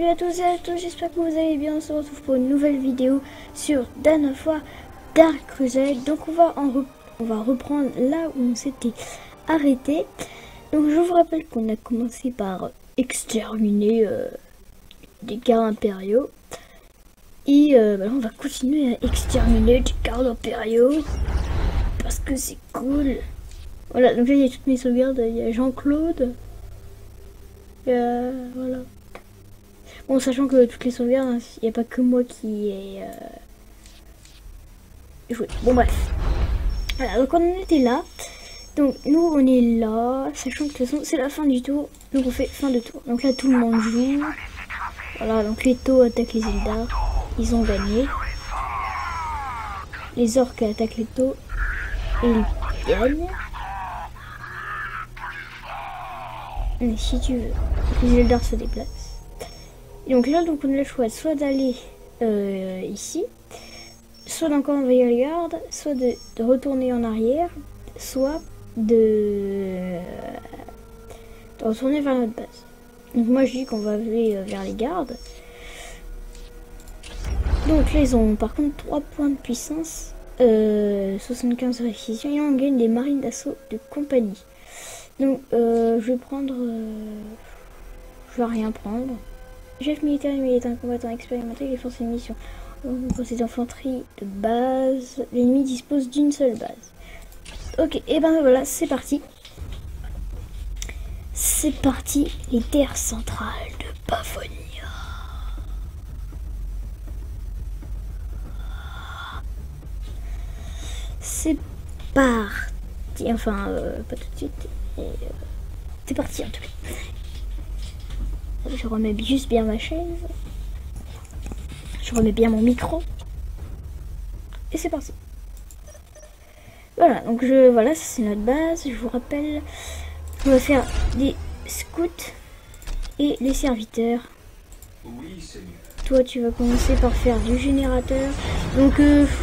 à tous et à tous, j'espère que vous allez bien. On se retrouve pour une nouvelle vidéo sur Danois Dark Crusade. Donc on va reprendre là où on s'était arrêté. Donc je vous rappelle qu'on a commencé par exterminer des gardes impériaux. Et là, on va continuer à exterminer des gardes impériaux parce que c'est cool. Voilà, donc là il y a toutes mes sauvegardes, il y a Jean-Claude. Voilà. Bon, sachant que toutes les sauvegardes, il n'y a pas que moi qui ai joué. Bon, bref. Voilà, donc on était là. Donc nous, on est là. Sachant que de toute façon, c'est la fin du tour. Donc on fait fin de tour. Donc là, tout le monde joue. Voilà, donc les taux attaquent les Eldar. Ils ont gagné. Les orques attaquent les taux. Et ils gagnent. Mais si tu veux. Les Eldar se déplacent. Et donc là, donc on a le choix soit d'aller ici, soit d'encore envoyer les gardes, soit de retourner en arrière, soit de retourner vers notre base. Donc moi je dis qu'on va aller vers les gardes. Donc là ils ont par contre 3 points de puissance, 75 réquisitions et on gagne des marines d'assaut de compagnie. Donc je vais prendre... je vais rien prendre. Chef militaire et militaire combattant expérimenté, les forces et mission. C'est d'infanterie de base. L'ennemi dispose d'une seule base. Ok, et ben voilà, c'est parti. C'est parti, les terres centrales de Pavonia. C'est parti. Enfin, pas tout de suite. C'est parti en tout cas. Je remets juste bien ma chaise. Je remets bien mon micro. Et c'est parti. Voilà, donc voilà, ça c'est notre base. Je vous rappelle, on va faire des scouts et les serviteurs. Oui, Seigneur. Toi, tu vas commencer par faire du générateur. Donc,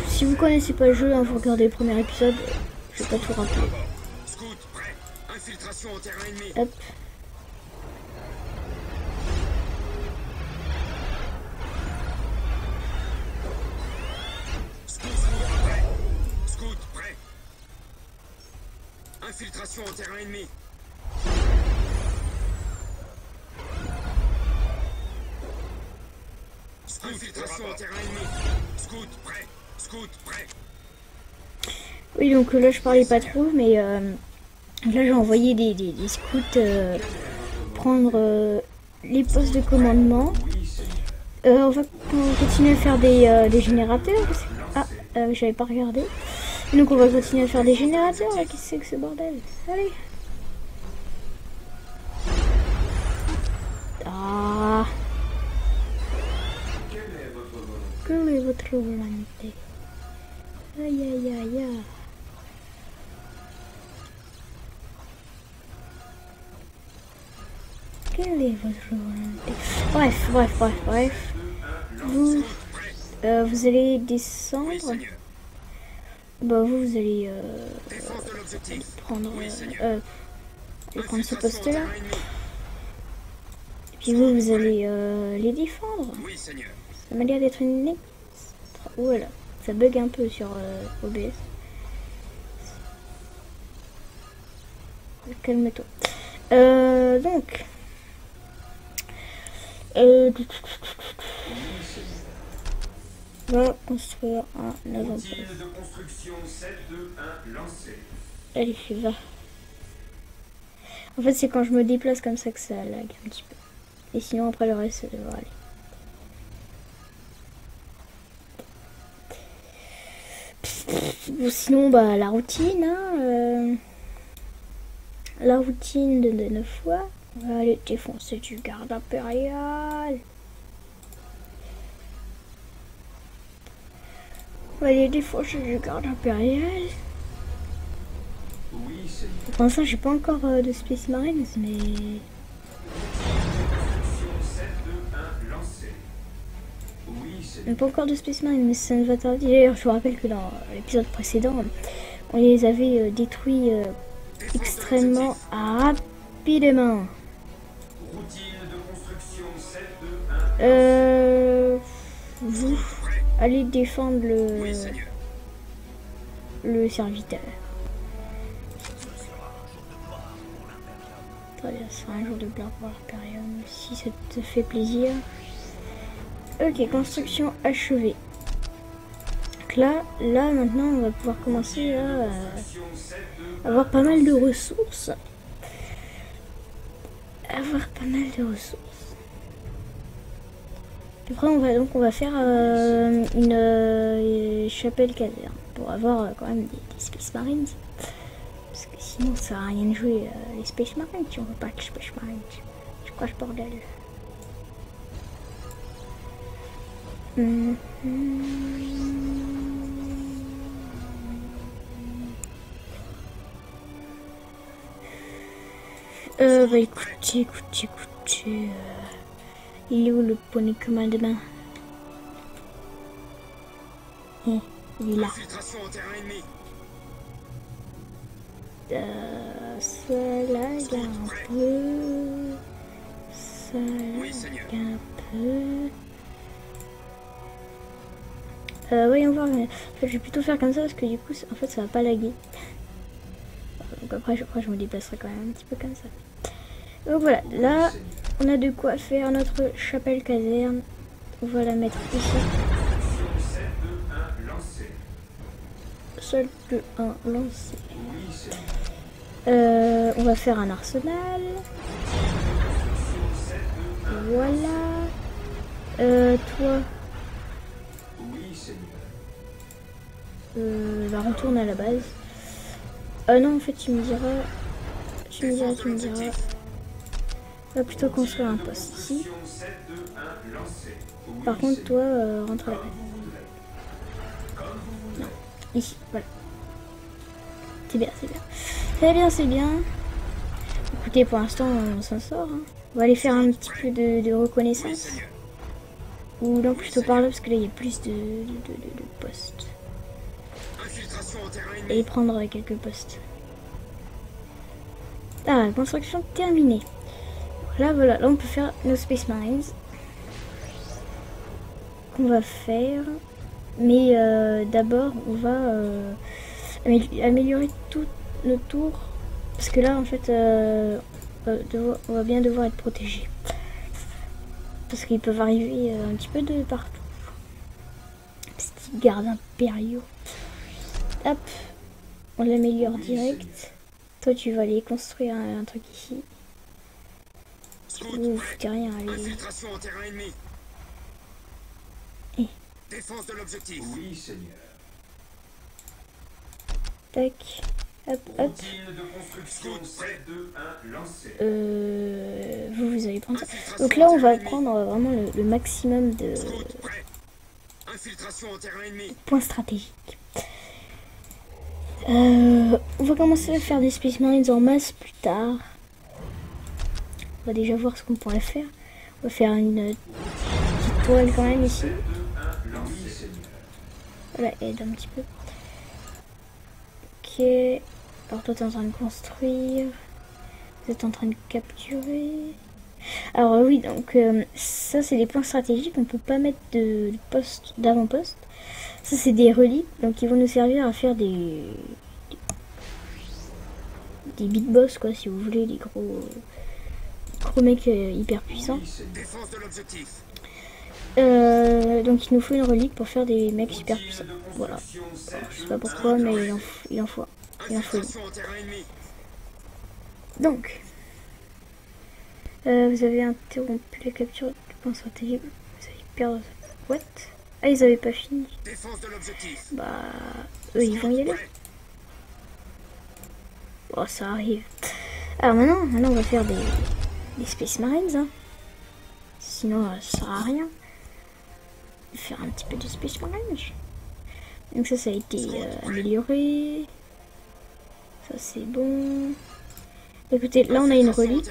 si vous connaissez pas le jeu, hein, vous regardez le premier épisode. Je vais pas tout rappeler. Scout, prêt. Infiltration en terrain ennemi. Hop. Scout, prêt. Infiltration en terrain ennemi. Infiltration en terrain ennemi. Scout, prêt. Scout, prêt. Oui, donc là, je parlais pas trop, mais là, j'ai envoyé des scouts prendre les postes de commandement. On va continuer à faire des générateurs. Ah, j'avais pas regardé. Donc on va continuer à faire des générateurs. Qu'est-ce que c'est que ce bordel? Allez. Ah. Quelle est votre volonté? Aïe aïe aïe aïe. Quelle est votre volonté? Bref. Vous allez descendre. Bah vous allez prendre ce poste là. Et puis vous allez les défendre. Ça m'a l'air d'être une extra... Voilà, ça bug un peu sur OBS. Calme-toi. Donc on va construire un avant-poste. Allez, va. En fait, c'est quand je me déplace comme ça que ça lag un petit peu. Et sinon, après le reste, ça devrait aller. Bon, sinon, bah, la routine, hein. La routine de 9 fois. On va aller défoncer du garde impérial. On va aller défoncer du garde impérial. Pour l'instant, j'ai pas encore de Space Marines, mais... Pas encore de Space Marines, mais ça ne va tarder. D'ailleurs, je vous rappelle que dans l'épisode précédent, on les avait détruits extrêmement rapidement. Routine de construction 721 Vous allez défendre le serviteur. Très bien, ce sera un jour de gloire pour l'Imperium, si ça te fait plaisir. Ok, construction achevée. Donc là maintenant on va pouvoir commencer à avoir pas mal de ressources. Après on va faire une chapelle caserne pour avoir quand même des Space Marines. Parce que sinon ça sert à rien de jouer les Space Marines si on veut pas de Space Marines. C'est quoi ce bordel? Bah écoutez. Il est où le poney commandement? Il est là. Ça lag un peu. Ça lag un peu. Voyons voir. Mais, en fait, je vais plutôt faire comme ça parce que du coup, en fait, ça va pas laguer. Donc après, je crois que je me déplacerai quand même un petit peu comme ça. Donc voilà, là, on a de quoi faire notre chapelle caserne. On va la mettre ici. Sol de 1 lancé. On va faire un arsenal. Voilà. Toi. Va retourner à la base. Non, en fait, tu me diras. On va plutôt construire un poste ici. Par contre, toi, rentre à la base. Non, ici, voilà. C'est bien. Écoutez, pour l'instant, on s'en sort. Hein. On va aller faire un petit peu de reconnaissance. Ou non, plutôt par là, parce que là, il y a plus de postes. Et prendre quelques postes. Ah, construction terminée. Là, voilà, là, on peut faire nos Space Marines. Qu'on va faire. Mais d'abord, on va améliorer toutes nos tours. Parce que là, en fait, on va bien devoir être protégé. Parce qu'ils peuvent arriver un petit peu de partout. Petits gardes impériaux. Hop, on l'améliore direct. Toi, tu vas aller construire un truc ici. Vous foutez rien, allez. Infiltration en terrain ennemi. Défense de l'objectif. Oui, Seigneur. Tac. Hop. Vous allez prendre ça. Donc là, on va prendre vraiment le maximum de points stratégiques. On va commencer à faire des Space Marines en masse plus tard. On va déjà voir ce qu'on pourrait faire. On va faire une petite toile quand même ici. Voilà, aide un petit peu. Ok. Alors toi, tu es en train de construire. Vous êtes en train de capturer. Alors oui, donc ça, c'est des points stratégiques. On peut pas mettre de poste d'avant-poste. Ça, c'est des reliques. Donc, ils vont nous servir à faire des big boss, quoi, si vous voulez. Des gros mecs hyper puissants. Donc, il nous faut une relique pour faire des mecs super puissants. Voilà. Alors, je sais pas pourquoi, mais il en faut une. Donc, vous avez interrompu la capture du point stratégique. Vous allez perdre. What? Ah, ils avaient pas fini. Bah, eux, ils vont y aller. Oh, ça arrive. Alors maintenant, on va faire des Space Marines. Hein. Sinon, ça sert à rien. Faire un petit peu de Space Marines. Donc ça a été amélioré. Ça, c'est bon. Écoutez, là, on a une relique.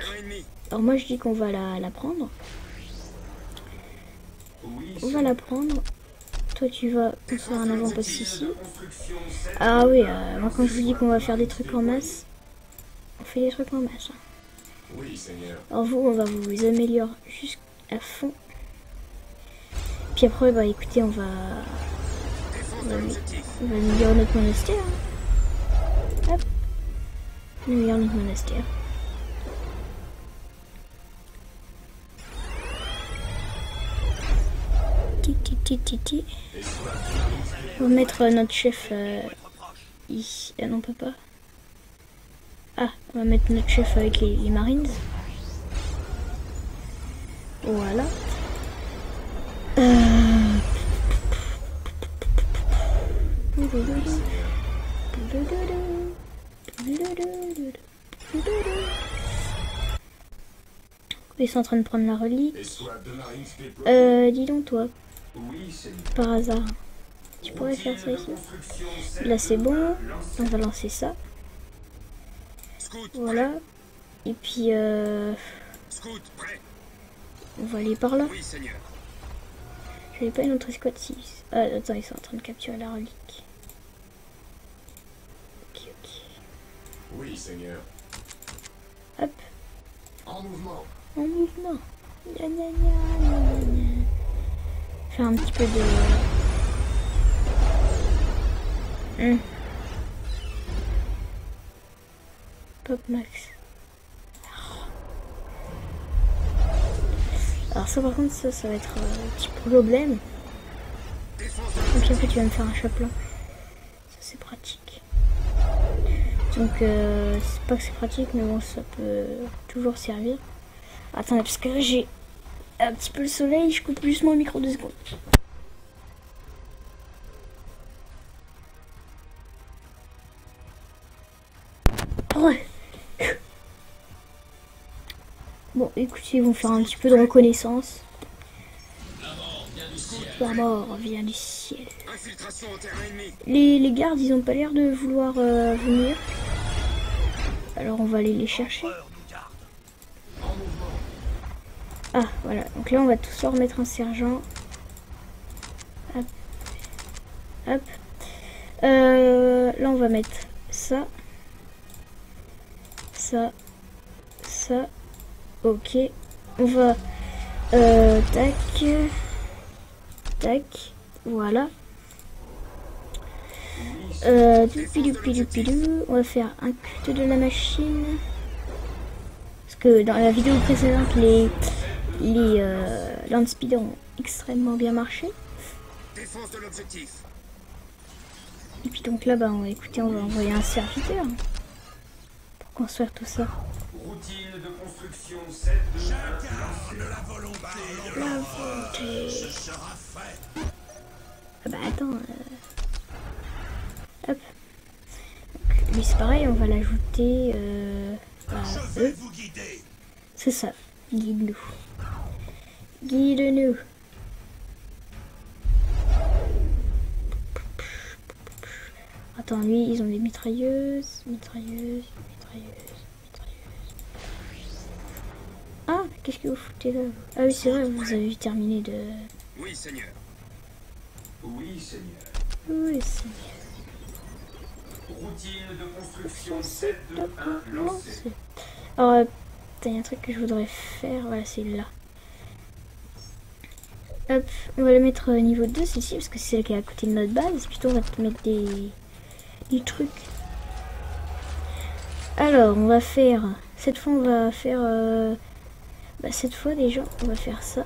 Alors moi, je dis qu'on va la prendre. On va la prendre. Toi, tu vas faire un avant-poste ici. Ah oui, moi, quand je vous dis qu'on va faire des trucs en masse, on fait des trucs en masse. Hein. Alors vous, on va vous améliorer jusqu'à fond. puis après, bah écoutez, on va améliorer notre monastère. Hop. On améliore notre monastère. Ti. On va mettre notre chef ici. Ah non, on peut pas. Ah, on va mettre notre chef avec les Marines. Voilà. Ils sont en train de prendre la relique. Dis donc toi, par hasard, tu pourrais faire ça ici? Là c'est bon, on va lancer ça. Voilà. Et puis on va aller par là. J'avais pas une autre escouade 6. Ah attends, ils sont en train de capturer la relique. Ok. Oui, Seigneur. Hop. En mouvement. Gna. Faire un petit peu de... Pop max. Alors ça par contre ça va être un petit problème. Donc après tu vas me faire un chapeau. Ça c'est pratique. Donc c'est pas que c'est pratique mais bon ça peut toujours servir. Attendez parce que là j'ai un petit peu le soleil, je coupe juste mon micro 2 secondes. Ouais. Bon écoutez, ils vont faire un petit peu de reconnaissance. La mort vient du ciel. Les gardes ils ont pas l'air de vouloir venir. Alors on va aller les chercher. Ah voilà, donc là on va tous remettre un sergent. Hop. Hop. Là on va mettre ça. Ça. Ok. On va... tac. Voilà. On va faire un culte de la machine. Parce que dans la vidéo précédente, les land speeders ont extrêmement bien marché. Défense de l'objectif. Et puis donc là, bah, écoutez, on va envoyer un serviteur pour construire tout ça. Routine de construction 7 de chacun de la volonté. Ce sera fait. Ah bah attends. Hop. Donc, lui c'est pareil, on va l'ajouter à eux. C'est ça. Guide-nous. Guide-nous. Attends, lui, ils ont des mitrailleuses. Ah, qu'est-ce que vous foutez là? Ah oui, c'est vrai, vous avez terminé de... Oui, Seigneur. Oui, Seigneur. Oui, Seigneur. Routine de construction 7 de 1 lancée. Alors, il y a un truc que je voudrais faire. Voilà, c'est là. Hop, on va le mettre niveau 2, celle-ci, parce que c'est celle qui est à côté de notre base. Plutôt, on va te mettre des trucs. Alors, on va faire... Cette fois, on va faire... cette fois, déjà, on va faire ça.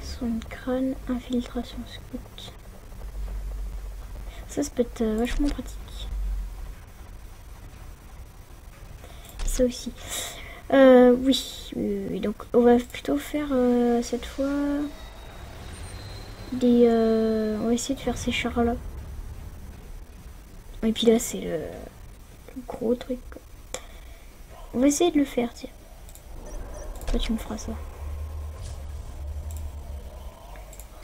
Son de crâne, infiltration scout. Ça peut être vachement pratique. Ça aussi. Oui. Donc, on va plutôt faire cette fois des... on va essayer de faire ces chars-là. Et puis là, c'est le gros truc, quoi. On va essayer de le faire, tiens. Toi, tu me feras ça.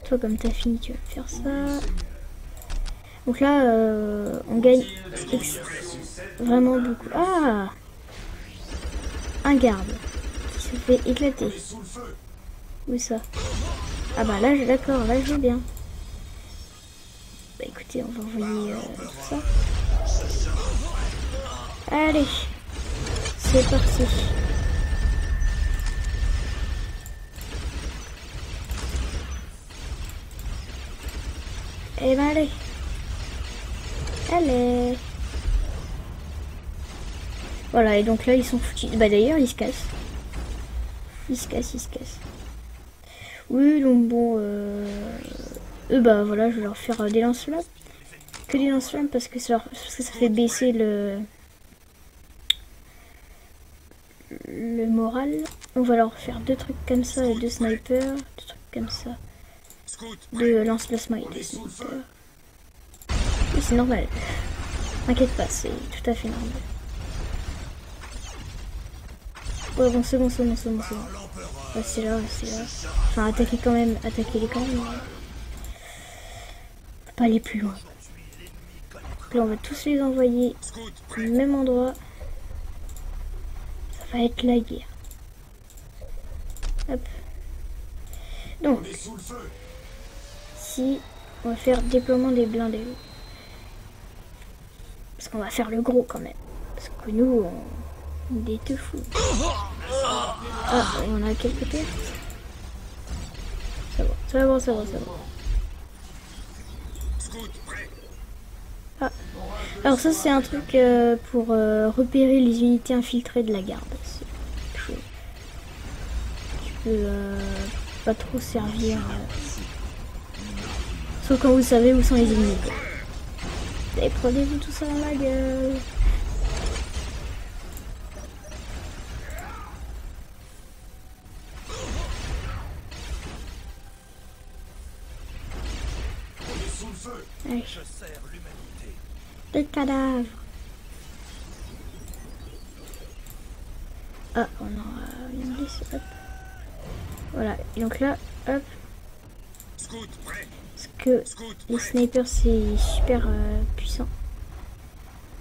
Toi, comme t'as fini, tu vas me faire ça. Donc là, on gagne vraiment beaucoup. Ah! Un garde qui se fait éclater. Où ça? Ah bah là, d'accord, là je vais bien. Bah écoutez, on va envoyer tout ça. Allez, c'est parti. Eh ben allez. Allez. Voilà, et donc là ils sont foutus. Bah d'ailleurs ils se cassent. Ils se cassent. Oui, donc bon, eux bah voilà, je vais leur faire des lance-flammes. Que des lance-flammes parce que ça fait baisser le moral. On va leur faire 2 trucs comme ça et 2 snipers, 2 trucs comme ça. 2 lance-plasma et 2 snipers. Oui, c'est normal. T'inquiète pas, c'est tout à fait normal. Ouais, bon, c'est bon. Ouais, c'est là. Enfin, attaquez-les quand même. On peut pas aller plus loin. Donc là, on va tous les envoyer au même endroit. Ça va être la guerre. Hop. Donc, si on va faire déploiement des blindés. Parce qu'on va faire le gros quand même. Parce que nous, on est tout fous. Ah, on a quelques pertes. Ça va. Ah. Alors ça c'est un truc pour repérer les unités infiltrées de la garde. Qui peut pas trop servir. Sauf quand vous savez où sont les ennemis. Et prenez-vous tout ça dans la gueule. Allez. Des cadavres. Ah, on a une blessé, hop. Voilà, et donc là, hop. Parce que les snipers c'est super puissant.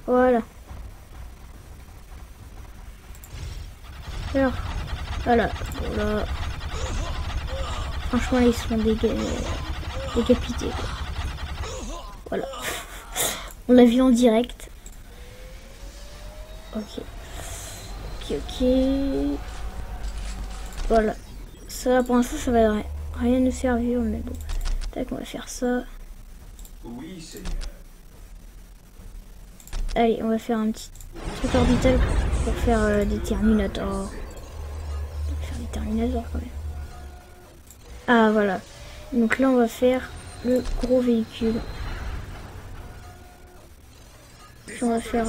Voilà. Alors, voilà. Voilà. Franchement, ils sont décapités. Voilà. On l'a vu en direct. Ok. Voilà. Ça, pour l'instant, ça va rien nous servir, mais bon. Tac, on va faire ça. Oui, Seigneur. Allez, on va faire un petit truc orbital pour faire des Terminators. Quand même. Ah, voilà. Donc là, on va faire le gros véhicule. Puis on va faire...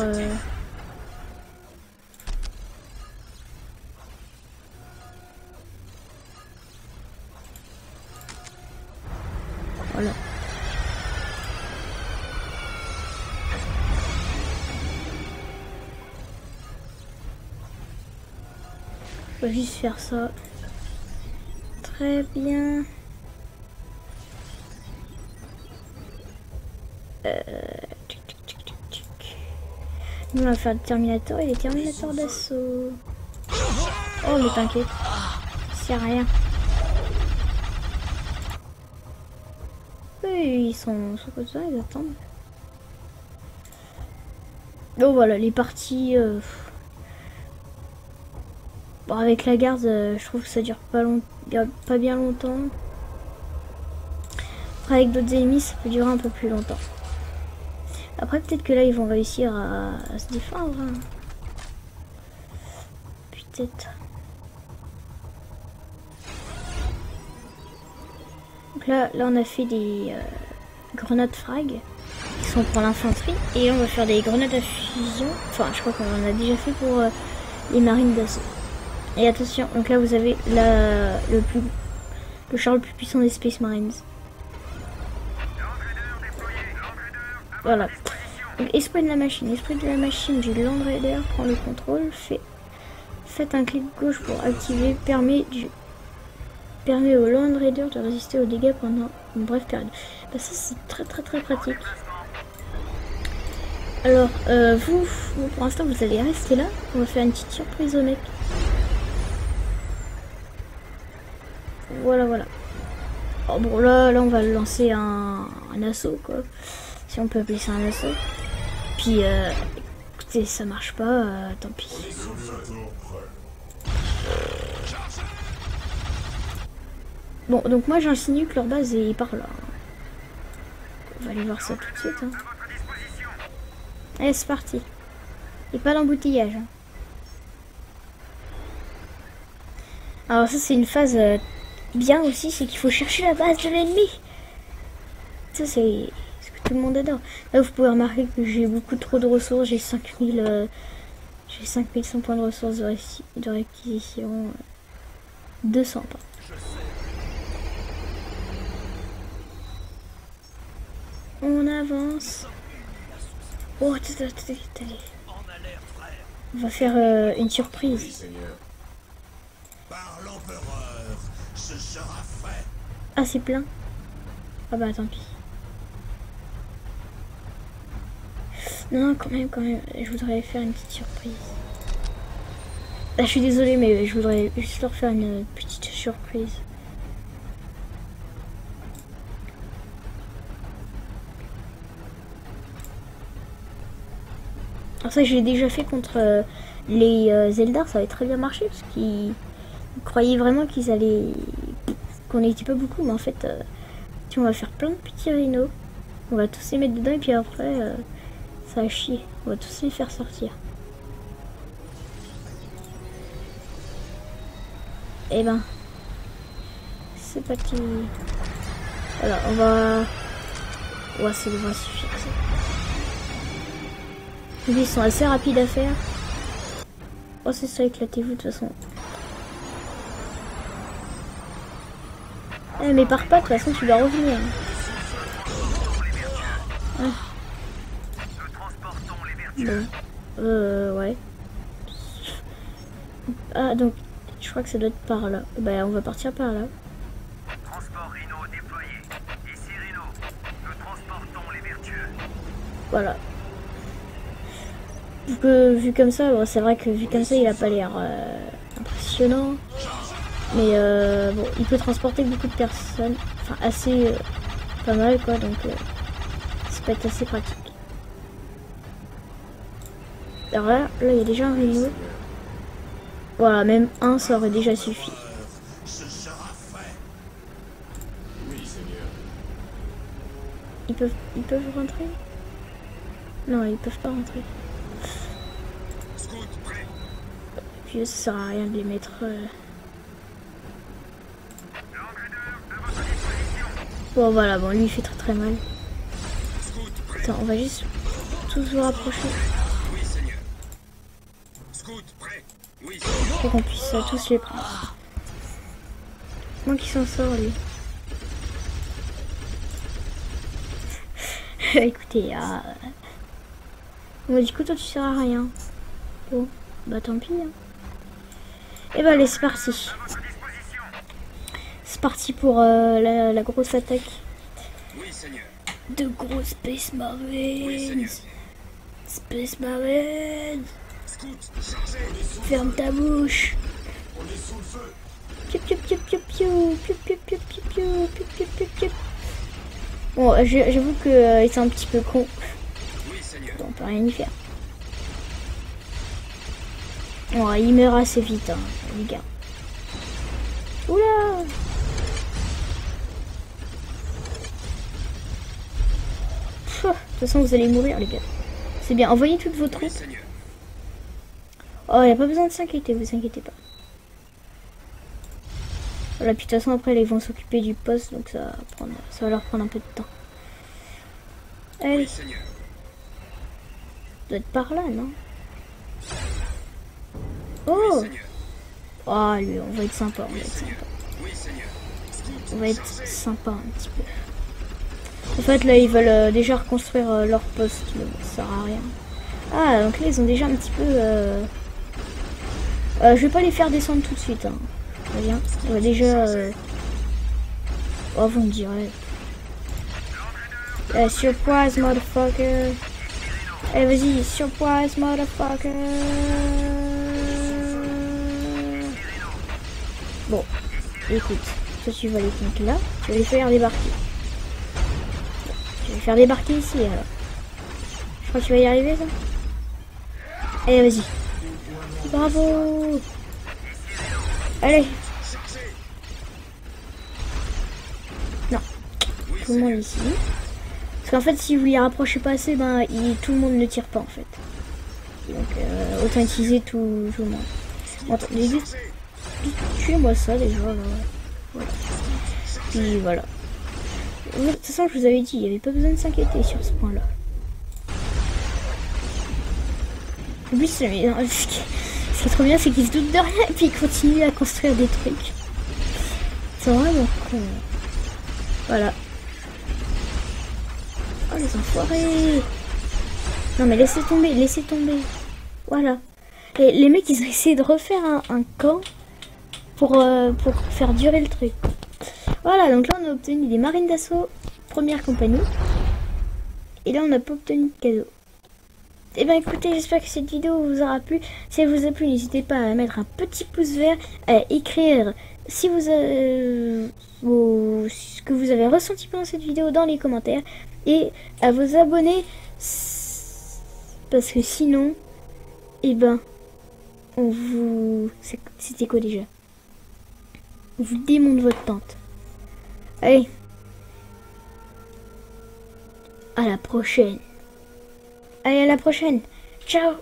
Voilà. On va juste faire ça. Très bien. Nous on va faire le Terminator et les Terminators d'assaut. Oh mais t'inquiète, c'est rien. Oui, ils sont comme ça, ils attendent. Donc voilà, les parties... Bon, avec la garde, je trouve que ça dure pas bien longtemps. Après, avec d'autres ennemis, ça peut durer un peu plus longtemps. Après, peut-être que là, ils vont réussir à se défendre. Hein. Peut-être. Donc là, on a fait des grenades frag qui sont pour l'infanterie. Et on va faire des grenades à fusion. Enfin, je crois qu'on en a déjà fait pour les marines d'assaut. Et attention, donc là, vous avez le char le plus puissant des Space Marines. Voilà. Donc, esprit de la machine du Land Raider prend le contrôle. Faites un clic gauche pour activer. Permet au Land Raider de résister aux dégâts pendant une brève période. Bah, ça c'est très pratique. Alors vous pour l'instant vous allez rester là. On va faire une petite surprise au mec. Voilà. Oh, bon là on va lancer un assaut quoi. Si on peut appeler ça un assaut. Puis écoutez, ça marche pas, tant pis. Bon, donc moi j'insinue que leur base est par là. On va aller voir ça tout de suite. Hein. Allez, c'est parti. Et pas d'embouteillage. Hein. Alors ça, c'est une phase bien aussi, c'est qu'il faut chercher la base de l'ennemi. Ça, c'est ce que tout le monde adore. Là, vous pouvez remarquer que j'ai beaucoup trop de ressources. J'ai 5100 points de ressources de réquisition. 200 pas. On avance. Oh, attendez. On va faire une surprise. Par l'empereur, ce sera fait. Ah, c'est plein. Ah bah tant pis. Non, quand même. Je voudrais faire une petite surprise. Ah, je suis désolée, mais je voudrais juste leur faire une petite surprise. Alors ça, je l'ai déjà fait contre les Eldar, ça avait très bien marché parce qu'ils croyaient vraiment qu'ils allaient... qu'on n'était pas beaucoup, mais en fait, on va faire plein de petits rhinos. On va tous les mettre dedans et puis après, ça va chier. On va tous les faire sortir. Et ben, c'est parti. Voilà, on va... Ouais, ça devrait suffire. Ça. Ils sont assez rapides à faire. Oh, c'est ça, éclatez-vous de toute façon. Eh, mais pars pas, de toute façon, tu dois revenir. Ah. Bon. Ouais. Ah, donc, je crois que ça doit être par là. Bah, on va partir par là. Transport Rhino déployé. Ici Rhino. Nous transportons les vertueux. Voilà. Vu comme ça, bon, c'est vrai que vu comme ça, il a pas l'air impressionnant. Mais bon, il peut transporter beaucoup de personnes. Enfin, assez pas mal quoi, donc ça peut être assez pratique. Alors là, il y a déjà un rhino. Voilà, même un, ça aurait déjà suffi. Ils peuvent rentrer? Non, ils peuvent pas rentrer. Puis ça sert à rien de les mettre. Bon voilà, bon lui il fait très mal. Attends, on va juste tous vous rapprocher. Pour qu'on puisse tous les prendre. Moi qui s'en sort lui. Écoutez, bon, du coup toi tu sers à rien. Bon, bah tant pis. Hein. Et bah allez, c'est parti. C'est parti pour la grosse attaque. Oui, Seigneur. De gros Space Marines. Oui, Space Marines. Scout, chargez. Ferme ta bouche. On est sous le feu. Piou, piou, piou, piou, piou, piou, piou, piou, piou, piou, piou, piou, piou, piou. Bon, j'avoue que ils sont un petit peu cons. Oui, Seigneur. On peut rien y faire. Bon, il meurt assez vite, hein, les gars. Oula! De toute façon, vous allez mourir, les gars. C'est bien, envoyez toutes vos troupes. Oh, il n'y a pas besoin de s'inquiéter, vous inquiétez pas. Voilà, puis de toute façon, après, ils vont s'occuper du poste, donc ça va leur prendre un peu de temps. Allez. Ça doit être par là, non? Oh! Oh, lui, on va être sympa, on va être sympa un petit peu. En fait, là, ils veulent déjà reconstruire leur poste, mais bon, ça sert à rien. Ah, donc là, ils ont déjà un petit peu... je vais pas les faire descendre tout de suite, hein. Très bien. On va déjà... Oh, vous me direz. Surprise, motherfucker. Allez, vas-y, surprise, motherfucker. Bon, écoute, toi tu vas les mettre là, tu vas les faire débarquer. Je vais les faire débarquer ici alors. Je crois que tu vas y arriver ça. Allez, vas-y. Bravo. Allez. Non. Tout le monde ici. Parce qu'en fait, si vous les rapprochez pas assez, ben, tout le monde ne tire pas en fait. Donc, autant utiliser tout le monde. Bon, attendez, tuez-moi ça déjà. Là. Voilà. Puis voilà. De toute façon, je vous avais dit, il n'y avait pas besoin de s'inquiéter sur ce point-là. En plus, ce qui est trop bien, c'est qu'ils se doutent de rien et puis ils continuent à construire des trucs. C'est vraiment con. Voilà. Oh, les enfoirés! Non, mais laissez tomber, laissez tomber. Voilà. Et les mecs, ils ont essayé de refaire un camp pour faire durer le truc. Voilà, donc là, on a obtenu des marines d'assaut, première compagnie. Et là, on n'a pas obtenu de cadeau. Et ben écoutez, j'espère que cette vidéo vous aura plu. Si elle vous a plu, n'hésitez pas à mettre un petit pouce vert, à écrire si vous ce que vous avez ressenti pendant cette vidéo dans les commentaires et à vous abonner parce que sinon, et ben, on vous... C'était quoi déjà? On vous démonte votre tente. Allez, à la prochaine. Allez, à la prochaine. Ciao.